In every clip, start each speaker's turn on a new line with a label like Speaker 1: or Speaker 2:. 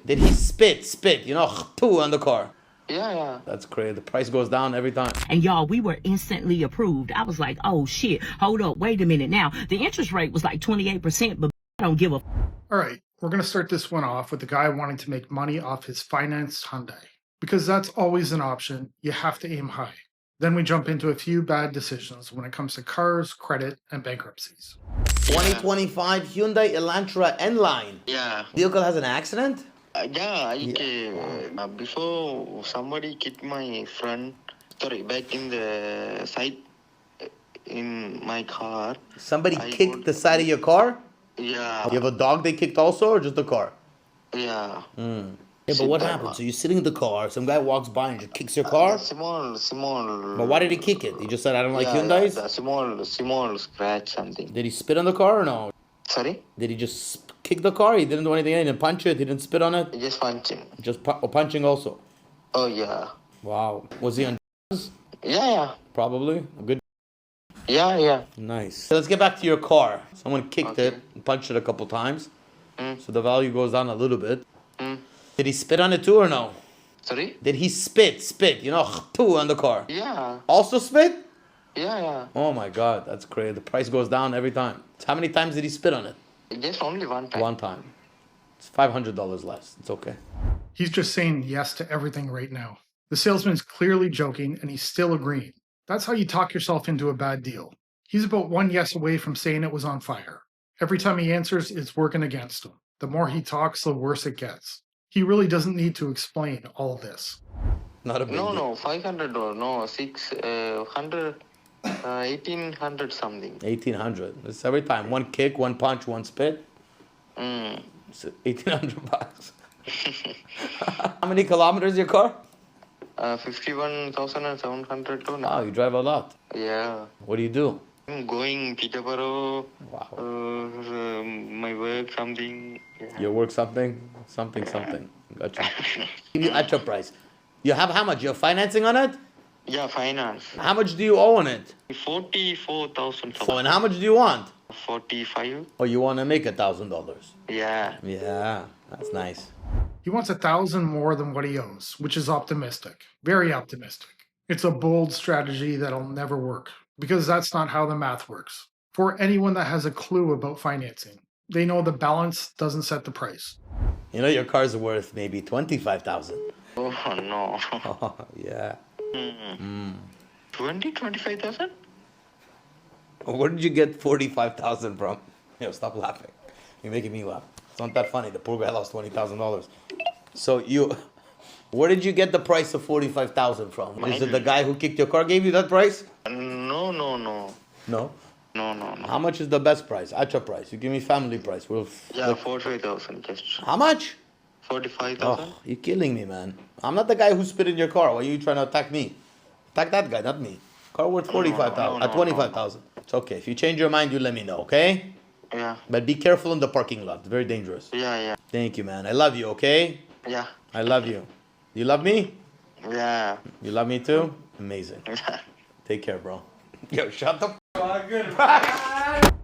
Speaker 1: Did he spit, poo on the car?
Speaker 2: Yeah.
Speaker 1: That's crazy. The price goes down every time.
Speaker 3: And y'all, we were instantly approved. I was like, oh shit, hold up, wait a minute. Now, the interest rate was like 28%, but I don't give a.
Speaker 4: All right, we're going to start this one off with the guy wanting to make money off his financed Hyundai. Because that's always an option, you have to aim high. Then we jump into a few bad decisions when it comes to cars, credit, and bankruptcies.
Speaker 1: 2025 Hyundai Elantra N-Line.
Speaker 2: Yeah.
Speaker 1: Vehicle has an accident?
Speaker 2: Before somebody kicked my front, back in the side in my car.
Speaker 1: Somebody kicked the side of your car?
Speaker 2: Yeah.
Speaker 1: You have a dog they kicked also, or just the car?
Speaker 2: Yeah.
Speaker 1: Yeah, but what happened? So you're sitting in the car, some guy walks by and just kicks your car?
Speaker 2: Small.
Speaker 1: But why did he kick it? He just said, I don't like Hyundais?
Speaker 2: The small scratch something.
Speaker 1: Did he spit on the car or no?
Speaker 2: Sorry?
Speaker 1: Did he just kick the car? He didn't do anything. He didn't punch it. He didn't spit on it.
Speaker 2: Just punching.
Speaker 1: Just punching also.
Speaker 2: Oh yeah.
Speaker 1: Wow. Was he on drugs?
Speaker 2: Yeah.
Speaker 1: Probably. A good.
Speaker 2: Yeah.
Speaker 1: Nice. So let's get back to your car. Someone kicked it and punched it a couple times. So the value goes down a little bit. Did he spit on it too or no?
Speaker 2: Sorry?
Speaker 1: Did he spit, poo on the car?
Speaker 2: Yeah.
Speaker 1: Also spit?
Speaker 2: Yeah.
Speaker 1: Oh my God, that's crazy. The price goes down every time. So how many times did he spit on it?
Speaker 2: Just only one time.
Speaker 1: One time. It's $500 less. It's okay.
Speaker 4: He's just saying yes to everything right now. The salesman's clearly joking, and he's still agreeing. That's how you talk yourself into a bad deal. He's about one yes away from saying it was on fire. Every time he answers, it's working against him. The more he talks, the worse it gets. He really doesn't need to explain all of this.
Speaker 1: Not a big deal.
Speaker 2: No, $500 no, 600, 1800 something.
Speaker 1: 1800. It's every time. One kick, one punch, one spit. It's $1,800. How many kilometers your car?
Speaker 2: 51,700 to now.
Speaker 1: Oh, you drive a lot.
Speaker 2: Yeah.
Speaker 1: What do you do?
Speaker 2: I'm going Peterborough.
Speaker 1: Wow.
Speaker 2: My work something. Yeah.
Speaker 1: Your work something? Something. Gotcha. Give you actual price. You have how much? You have financing on it?
Speaker 2: Yeah, finance.
Speaker 1: How much do you owe on it?
Speaker 2: 44,000.
Speaker 1: So, and how much do you want?
Speaker 2: 45.
Speaker 1: Oh, you want to make $1,000?
Speaker 2: Yeah.
Speaker 1: Yeah, that's nice.
Speaker 4: He wants 1,000 more than what he owes, which is optimistic. Very optimistic. It's a bold strategy that'll never work, because that's not how the math works. For anyone that has a clue about financing, they know the balance doesn't set the price.
Speaker 1: You know your car's worth maybe 25,000.
Speaker 2: Oh, no.
Speaker 1: Oh, yeah.
Speaker 2: 25,000?
Speaker 1: Where did you get 45,000 from? Yo, stop laughing. You're making me laugh. It's not that funny. The poor guy lost $20,000. So where did you get the price of 45,000 from? Is it the guy who kicked your car gave you that price?
Speaker 2: No.
Speaker 1: No?
Speaker 2: No.
Speaker 1: How much is the best price? Actual price. You give me family price.
Speaker 2: Yeah, 45,000 just.
Speaker 1: How much?
Speaker 2: 45,000?
Speaker 1: Oh, you're killing me, man. I'm not the guy who spit in your car. Why are you trying to attack me? Attack that guy, not me. Car worth 45,000.
Speaker 2: No,
Speaker 1: 25,000. It's okay. If you change your mind, you let me know, okay?
Speaker 2: Yeah.
Speaker 1: But be careful in the parking lot. It's very dangerous.
Speaker 2: Yeah.
Speaker 1: Thank you, man. I love you, okay?
Speaker 2: Yeah.
Speaker 1: I love you. You love me?
Speaker 2: Yeah.
Speaker 1: You love me too? Amazing.
Speaker 2: Yeah.
Speaker 1: Take care, bro. Yo, shut the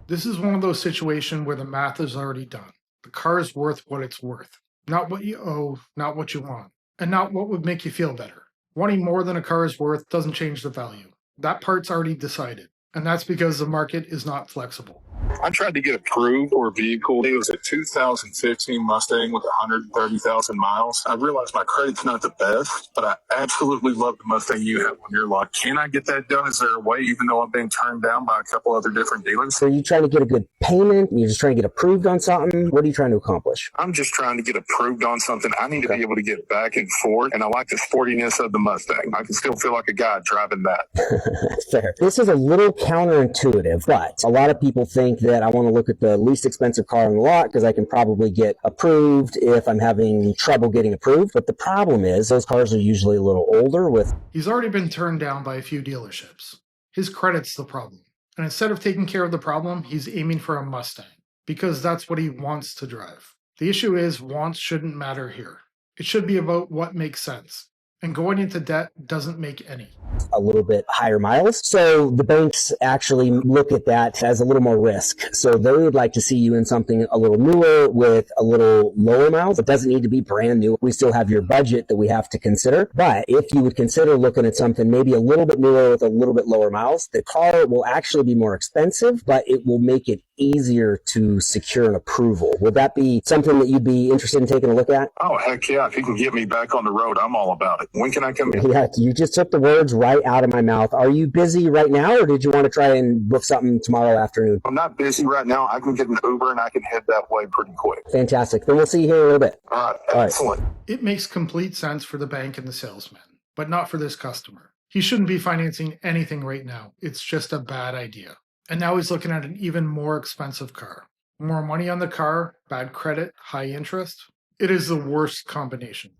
Speaker 4: This is one of those situations where the math is already done. The car is worth what it's worth. Not what you owe, not what you want, and not what would make you feel better. Wanting more than a car is worth doesn't change the value. That part's already decided, and that's because the market is not flexible.
Speaker 5: I tried to get approved for a vehicle. It was a 2015 Mustang with 130,000 miles. I realized my credit's not the best, but I absolutely love the Mustang you have on your lot. Can I get that done? Is there a way, even though I'm being turned down by a couple other different dealers?
Speaker 6: So are you trying to get a good payment? You're just trying to get approved on something? What are you trying to accomplish?
Speaker 5: I'm just trying to get approved on something. I need to be able to get back and forth, and I like the sportiness of the Mustang. I can still feel like a guy driving that.
Speaker 6: Fair. This is a little counterintuitive, but a lot of people think that I want to look at the least expensive car on the lot because I can probably get approved if I'm having trouble getting approved. But the problem is those cars are usually a little older with...
Speaker 4: He's already been turned down by a few dealerships. His credit's the problem. And instead of taking care of the problem, he's aiming for a Mustang because that's what he wants to drive. The issue is wants shouldn't matter here. It should be about what makes sense. and going into debt doesn't make any.
Speaker 6: A little bit higher miles. So the banks actually look at that as a little more risk. So they would like to see you in something a little newer with a little lower miles. It doesn't need to be brand new. We still have your budget that we have to consider. But if you would consider looking at something maybe a little bit newer with a little bit lower miles, the car will actually be more expensive, but it will make it easier to secure an approval. Would that be something that you'd be interested in taking a look at?
Speaker 5: Oh, heck yeah. If you can get me back on the road, I'm all about it. When can I come in?
Speaker 6: Yeah, you just took the words right out of my mouth. Are you busy right now, or did you want to try and book something tomorrow afternoon?
Speaker 5: I'm not busy right now. I can get an Uber and I can head that way pretty quick.
Speaker 6: Fantastic. Then we'll see you here in a little bit.
Speaker 5: All right. Excellent.
Speaker 4: It makes complete sense for the bank and the salesman, but not for this customer. He shouldn't be financing anything right now. It's just a bad idea. And now he's looking at an even more expensive car. More money on the car, bad credit, high interest. It is the worst combination.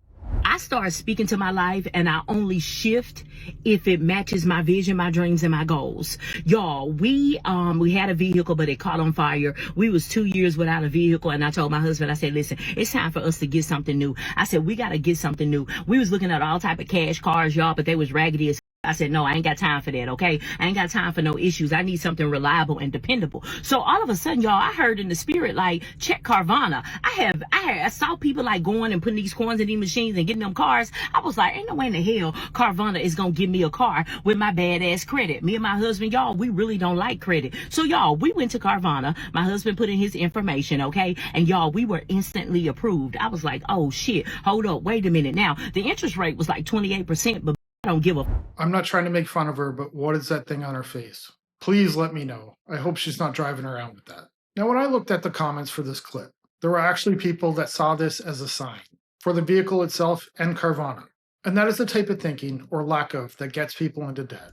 Speaker 3: I start speaking to my life, and I only shift if it matches my vision, my dreams, and my goals. Y'all, we had a vehicle, but it caught on fire. We was 2 years without a vehicle, and I told my husband, I said, listen, it's time for us to get something new. I said, we got to get something new. We was looking at all type of cash cars, y'all, but they was raggedy as I said, no, I ain't got time for that, okay? I ain't got time for no issues. I need something reliable and dependable. So all of a sudden, y'all, I heard in the spirit, like, check Carvana. I saw people like going and putting these coins in these machines and getting them cars. I was like, ain't no way in the hell Carvana is gonna give me a car with my badass credit. Me and my husband, y'all, we really don't like credit. So y'all, we went to Carvana. My husband put in his information, okay? And y'all, we were instantly approved. I was like, oh shit, hold up, wait a minute. Now, the interest rate was like 28%, but I don't give a.
Speaker 4: I'm not trying to make fun of her, but what is that thing on her face? Please let me know. I hope she's not driving around with that. Now, when I looked at the comments for this clip, there were actually people that saw this as a sign for the vehicle itself and Carvana. And that is the type of thinking, or lack of, that gets people into debt.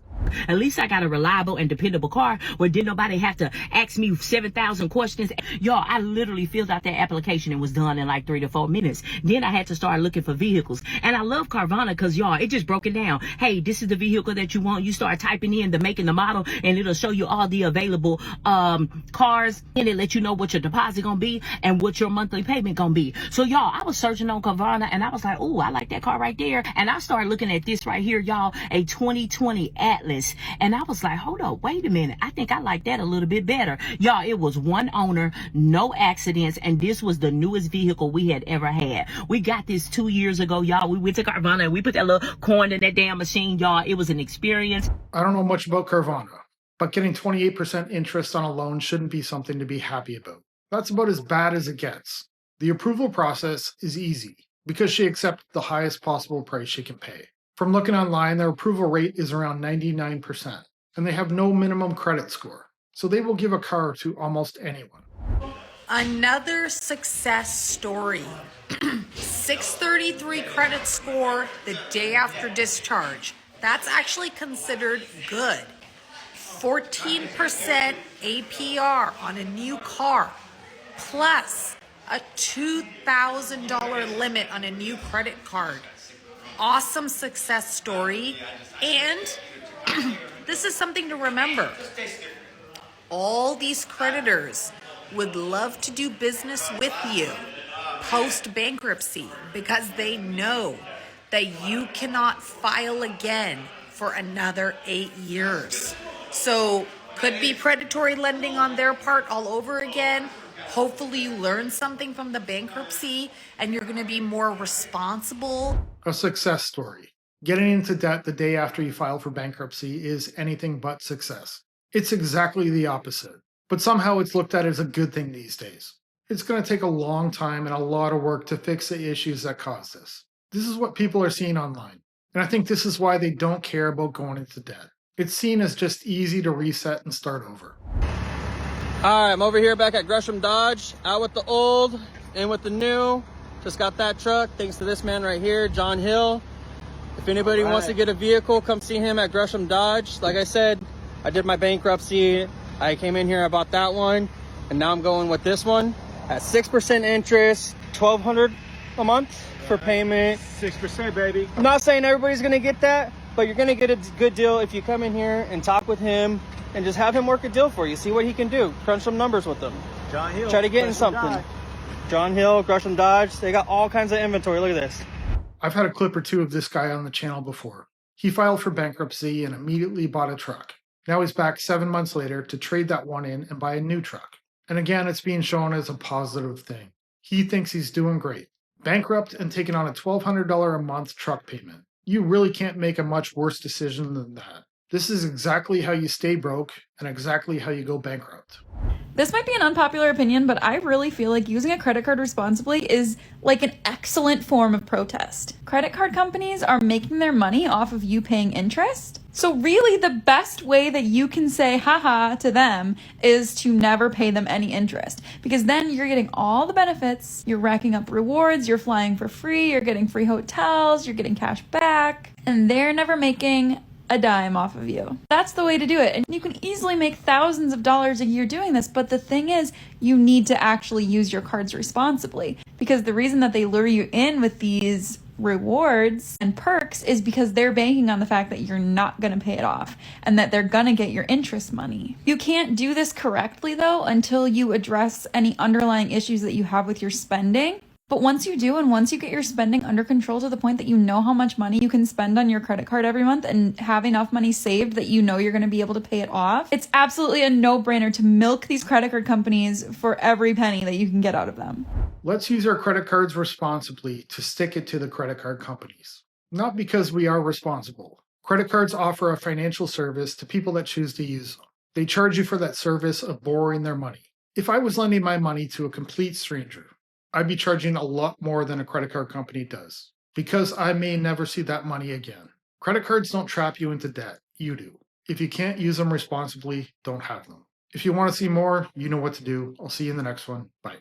Speaker 3: At least I got a reliable and dependable car where didn't nobody have to ask me 7,000 questions. Y'all, I literally filled out that application and was done in like 3 to 4 minutes. Then I had to start looking for vehicles. And I love Carvana because, y'all, it just broke it down. Hey, this is the vehicle that you want. You start typing in the make and the model, and it'll show you all the available cars, and it let you know what your deposit gonna be and what your monthly payment gonna be. So, y'all, I was searching on Carvana, and I was like, oh, I like that car right there. And I started looking at this right here, y'all, a 2020 Atlas. And I was like, hold up, wait a minute. I think I like that a little bit better. Y'all, it was one owner, no accidents, and this was the newest vehicle we had ever had. We got this 2 years ago, y'all. We went to Carvana and we put that little coin in that damn machine, y'all. It was an experience.
Speaker 4: I don't know much about Carvana, but getting 28% interest on a loan shouldn't be something to be happy about. That's about as bad as it gets. The approval process is easy because she accepted the highest possible price she can pay. From looking online, their approval rate is around 99%, and they have no minimum credit score, so they will give a car to almost anyone.
Speaker 7: Another success story. 633 credit score the day after discharge. That's actually considered good. 14% APR on a new car, plus a $2,000 limit on a new credit card. Awesome success story. And this is something to remember. All these creditors would love to do business with you post-bankruptcy because they know that you cannot file again for another 8 years. So could be predatory lending on their part all over again. Hopefully you learn something from the bankruptcy and you're going to be more responsible.
Speaker 4: A success story. Getting into debt the day after you file for bankruptcy is anything but success. It's exactly the opposite. But somehow it's looked at as a good thing these days. It's going to take a long time and a lot of work to fix the issues that cause this. This is what people are seeing online. And I think this is why they don't care about going into debt. It's seen as just easy to reset and start over.
Speaker 8: All right, I'm over here back at Gresham Dodge, out with the old, in with the new. Just got that truck, thanks to this man right here, John Hill. If anybody wants to get a vehicle, come see him at Gresham Dodge. Like I said, I did my bankruptcy. I came in here, I bought that one, and now I'm going with this one at 6% interest, $1,200 a month for payment.
Speaker 9: 6%, baby.
Speaker 8: I'm not saying everybody's gonna get that, but you're gonna get a good deal if you come in here and talk with him and just have him work a deal for you. See what he can do. Crunch some numbers with him.
Speaker 9: John Hill.
Speaker 8: Try to get in something. John Hill, Gresham Dodge. They got all kinds of inventory. Look at this.
Speaker 4: I've had a clip or two of this guy on the channel before. He filed for bankruptcy and immediately bought a truck. Now he's back 7 months later to trade that one in and buy a new truck. And again, it's being shown as a positive thing. He thinks he's doing great. Bankrupt and taking on a $1,200 a month truck payment. You really can't make a much worse decision than that. This is exactly how you stay broke and exactly how you go bankrupt.
Speaker 9: This might be an unpopular opinion, but I really feel like using a credit card responsibly is like an excellent form of protest. Credit card companies are making their money off of you paying interest. So really the best way that you can say haha to them is to never pay them any interest, because then you're getting all the benefits, you're racking up rewards, you're flying for free, you're getting free hotels, you're getting cash back, and they're never making a dime off of you. That's the way to do it. And you can easily make thousands of dollars a year doing this. But the thing is, you need to actually use your cards responsibly, because the reason that they lure you in with these rewards and perks is because they're banking on the fact that you're not going to pay it off and that they're going to get your interest money. You can't do this correctly though until you address any underlying issues that you have with your spending. But once you do, and once you get your spending under control to the point that you know how much money you can spend on your credit card every month and have enough money saved that you know you're going to be able to pay it off, it's absolutely a no-brainer to milk these credit card companies for every penny that you can get out of them.
Speaker 4: Let's use our credit cards responsibly to stick it to the credit card companies. Not because we are responsible. Credit cards offer a financial service to people that choose to use them. They charge you for that service of borrowing their money. If I was lending my money to a complete stranger, I'd be charging a lot more than a credit card company does, because I may never see that money again. Credit cards don't trap you into debt. You do. If you can't use them responsibly, don't have them. If you want to see more, you know what to do. I'll see you in the next one. Bye.